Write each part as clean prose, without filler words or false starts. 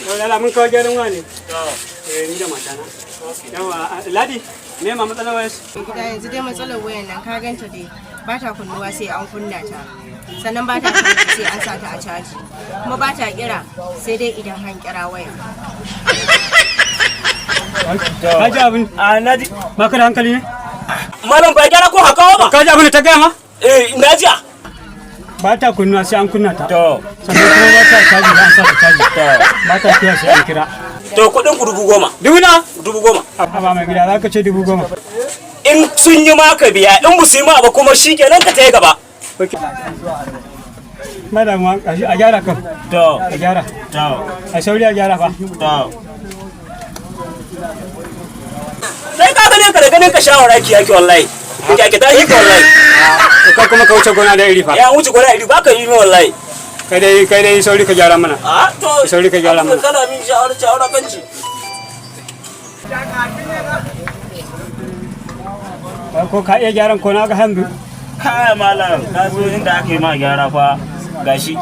Wala mun kawo gyaran wani. Ni da matana. Yawa, Ladi, me ma matsalar wayar? Gida yanzu dai matsalar wayar nan ka ganta dai ba ta kunnuwa sai an kunna ta. Sannan ba ta caji sai an sa ta a caji. Kuma ba ta kira sai dai idan han kira wayar. Ka ji abin? Naji. Ba ka da hankali ne? Malam bai gyara ko hakawa ba? Ka ji abin da ta gaya ma? Na ji. Ba ta kunnuwa sai an kunna ta. To. Sannan kuma ba ta caji ba an sa ta caji. Ba ta kira sai an kira. To kuɗin ku 10,000. Dubu na? 10,000. Ba mai gida za ka ce 10,000. In sun yi maka biya, in ba su yi ma ba kuma shi kenan ka ta yi gaba. Madam, a gyara kan. To. A gyara. To. A sauri a gyara fa. To. Sai ka ganin ka shawara ki yake wallahi. Ki ta yi wallahi. Ka kuma ka wuce gona da iri fa. Ya wuce gona iri ba ka yi wallahi. Kai dai sauri ka gyara mana. To. Sauri ka gyara mana. Kana min shawara kanci. Ko ka iya gyaran ko na ga hannu? Kaya malam, ka zo inda ake ma gyara fa gashi.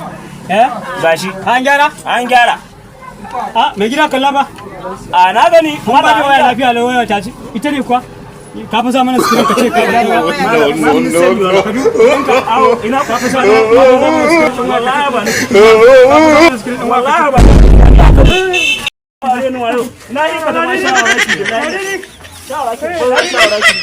Gashi. An gyara? An gyara. Mai gida kalla ba? Na gani. Mun ba da waya lafiya la waya ta ci. Ita ne kuwa? Ka fa sa mana screen ka ce ka gyara. Ina ka fa sa wallahi ba. Wallahi ba. Na yi ka da shawara ki. Shawara ki.